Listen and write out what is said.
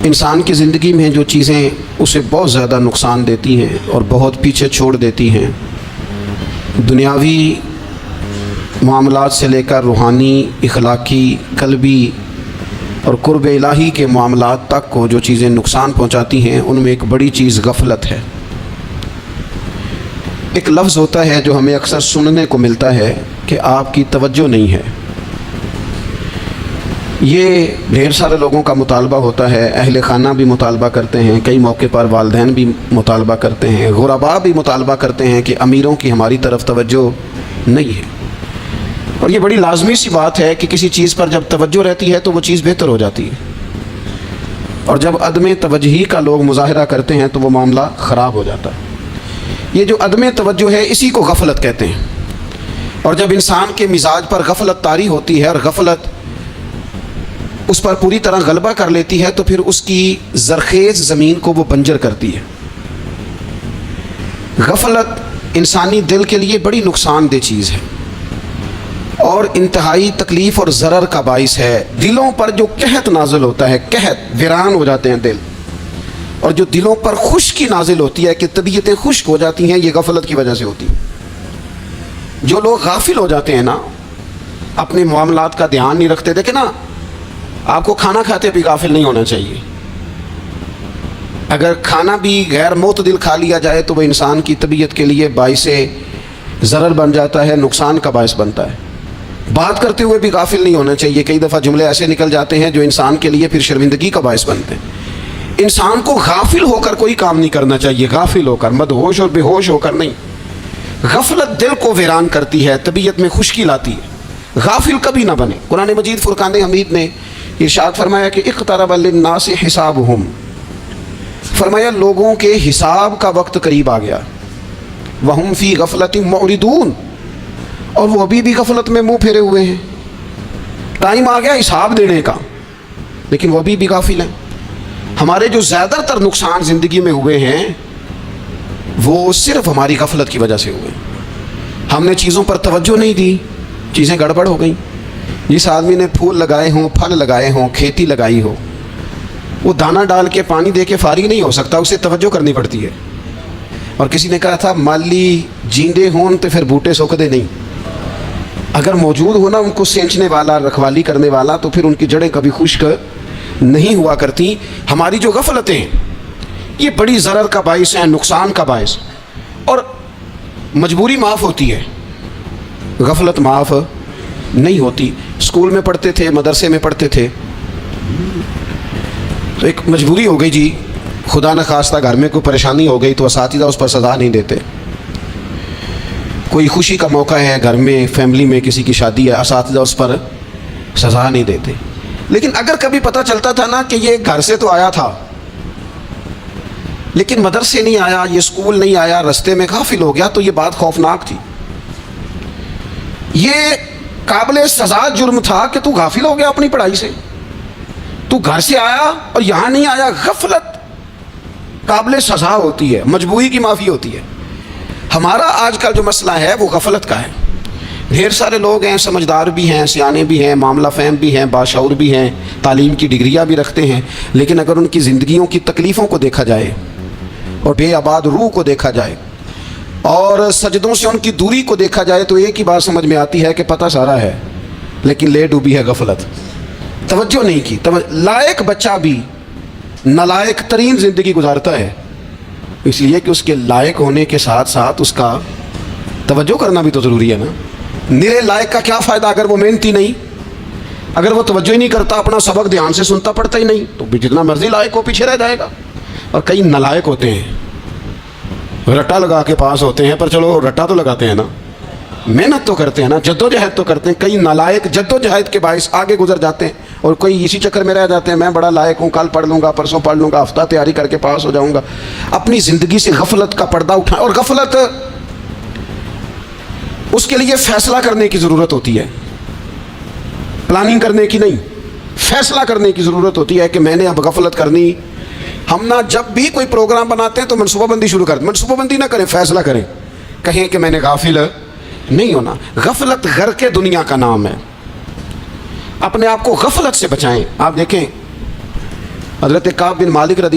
انسان کی زندگی میں جو چیزیں اسے بہت زیادہ نقصان دیتی ہیں اور بہت پیچھے چھوڑ دیتی ہیں، دنیاوی معاملات سے لے کر روحانی، اخلاقی، قلبی اور قرب الہی کے معاملات تک کو جو چیزیں نقصان پہنچاتی ہیں، ان میں ایک بڑی چیز غفلت ہے۔ ایک لفظ ہوتا ہے جو ہمیں اکثر سننے کو ملتا ہے کہ آپ کی توجہ نہیں ہے۔ یہ ڈھیر سارے لوگوں کا مطالبہ ہوتا ہے، اہل خانہ بھی مطالبہ کرتے ہیں، کئی موقع پر والدین بھی مطالبہ کرتے ہیں، غرباء بھی مطالبہ کرتے ہیں کہ امیروں کی ہماری طرف توجہ نہیں ہے۔ اور یہ بڑی لازمی سی بات ہے کہ کسی چیز پر جب توجہ رہتی ہے تو وہ چیز بہتر ہو جاتی ہے، اور جب عدم توجہی کا لوگ مظاہرہ کرتے ہیں تو وہ معاملہ خراب ہو جاتا ہے۔ یہ جو عدم توجہ ہے اسی کو غفلت کہتے ہیں، اور جب انسان کے مزاج پر غفلت طاری ہوتی ہے اور غفلت اس پر پوری طرح غلبہ کر لیتی ہے تو پھر اس کی زرخیز زمین کو وہ بنجر کرتی ہے۔ غفلت انسانی دل کے لیے بڑی نقصان دہ چیز ہے اور انتہائی تکلیف اور ضرر کا باعث ہے۔ دلوں پر جو قحط نازل ہوتا ہے، قحط، ویران ہو جاتے ہیں دل، اور جو دلوں پر خشکی نازل ہوتی ہے کہ طبیعتیں خشک ہو جاتی ہیں، یہ غفلت کی وجہ سے ہوتی ہے۔ جو لوگ غافل ہو جاتے ہیں نا، اپنے معاملات کا دھیان نہیں رکھتے، دیکھیں نا، آپ کو کھانا کھاتے بھی غافل نہیں ہونا چاہیے۔ اگر کھانا بھی غیر معتدل کھا لیا جائے تو وہ انسان کی طبیعت کے لیے باعث ضرر بن جاتا ہے، نقصان کا باعث بنتا ہے۔ بات کرتے ہوئے بھی غافل نہیں ہونا چاہیے، کئی دفعہ جملے ایسے نکل جاتے ہیں جو انسان کے لیے پھر شرمندگی کا باعث بنتے ہیں۔ انسان کو غافل ہو کر کوئی کام نہیں کرنا چاہیے، غافل ہو کر، مدہوش اور بے ہوش ہو کر نہیں۔ غفلت دل کو ویران کرتی ہے، طبیعت میں خشکی لاتی ہے۔ غافل کبھی نہ بنے۔ قرآن مجید فرقان حمید نے ارشاد فرمایا کہ اقترب للناس حسابہم، فرمایا لوگوں کے حساب کا وقت قریب آ گیا، وہم فی غفلت معرضون، اور وہ ابھی بھی غفلت میں منہ پھیرے ہوئے ہیں۔ ٹائم آ گیا حساب دینے کا، لیکن وہ ابھی بھی غافل ہیں۔ ہمارے جو زیادہ تر نقصان زندگی میں ہوئے ہیں وہ صرف ہماری غفلت کی وجہ سے ہوئے۔ ہم نے چیزوں پر توجہ نہیں دی، چیزیں گڑبڑ ہو گئیں۔ جس آدمی نے پھول لگائے ہوں، پھل لگائے ہوں، کھیتی لگائی ہو، وہ دانہ ڈال کے پانی دے کے فارغ نہیں ہو سکتا، اسے توجہ کرنی پڑتی ہے۔ اور کسی نے کہا تھا مالی جیندے ہون تو پھر بوٹے سوکھدے نہیں، اگر موجود ہونا ان کو سینچنے والا، رکھوالی کرنے والا، تو پھر ان کی جڑیں کبھی خشک نہیں ہوا کرتی۔ ہماری جو غفلتیں ہیں یہ بڑی ضرر کا باعث ہیں، نقصان کا باعث، اور مجبوری معاف ہوتی ہے، غفلت معاف نہیں ہوتی۔ اسکول میں پڑھتے تھے، مدرسے میں پڑھتے تھے، تو ایک مجبوری ہو گئی جی، خدا نخواستہ گھر میں کوئی پریشانی ہو گئی تو اساتذہ اس پر سزا نہیں دیتے۔ کوئی خوشی کا موقع ہے گھر میں، فیملی میں کسی کی شادی ہے، اساتذہ اس پر سزا نہیں دیتے۔ لیکن اگر کبھی پتہ چلتا تھا نا کہ یہ گھر سے تو آیا تھا لیکن مدرسے نہیں آیا، یہ اسکول نہیں آیا، رستے میں غافل ہو گیا، تو یہ بات خوفناک تھی۔ یہ قابل سزا جرم تھا کہ تو غافل ہو گیا اپنی پڑھائی سے، تو گھر سے آیا اور یہاں نہیں آیا۔ غفلت قابل سزا ہوتی ہے، مجبوری کی معافی ہوتی ہے۔ ہمارا آج کل جو مسئلہ ہے وہ غفلت کا ہے۔ ڈھیر سارے لوگ ہیں، سمجھدار بھی ہیں، سیانے بھی ہیں، معاملہ فہم بھی ہیں، باشعور بھی ہیں، تعلیم کی ڈگریاں بھی رکھتے ہیں، لیکن اگر ان کی زندگیوں کی تکلیفوں کو دیکھا جائے اور بے آباد روح کو دیکھا جائے اور سجدوں سے ان کی دوری کو دیکھا جائے تو ایک ہی بات سمجھ میں آتی ہے کہ پتہ سارا ہے لیکن لے ڈوبی ہے غفلت، توجہ نہیں کی۔ لائق بچہ بھی نالائق ترین زندگی گزارتا ہے، اس لیے کہ اس کے لائق ہونے کے ساتھ ساتھ اس کا توجہ کرنا بھی تو ضروری ہے نا۔ نرے لائق کا کیا فائدہ اگر وہ محنتی نہیں، اگر وہ توجہ ہی نہیں کرتا، اپنا سبق دھیان سے سنتا پڑھتا ہی نہیں، تو بھی جتنا مرضی لائق ہو پیچھے رہ جائے گا۔ اور کئی نالائق ہوتے ہیں، رٹا لگا کے پاس ہوتے ہیں، پر چلو رٹا تو لگاتے ہیں نا، محنت تو کرتے ہیں نا، جدوجہد تو کرتے ہیں۔ کئی نالائق جدوجہد کے باعث آگے گزر جاتے ہیں اور کوئی اسی چکر میں رہ جاتے ہیں، میں بڑا لائق ہوں، کل پڑھ لوں گا، پرسوں پڑھ لوں گا، ہفتہ تیاری کر کے پاس ہو جاؤں گا۔ اپنی زندگی سے غفلت کا پردہ اٹھائیں، اور غفلت اس کے لیے فیصلہ کرنے کی ضرورت ہوتی ہے، پلاننگ کرنے کی نہیں، فیصلہ کرنے کی ضرورت ہوتی ہے کہ میں نے اب غفلت کرنی۔ ہم نہ جب بھی کوئی پروگرام بناتے ہیں تو منصوبہ بندی شروع کر دیں، منصوبہ بندی نہ کریں، فیصلہ کریں، کہیں کہ میں نے غافل نہیں ہونا۔ غفلت غرق دنیا کا نام ہے، اپنے آپ کو غفلت سے بچائیں۔ آپ دیکھیں حضرت کعب بن مالک رضی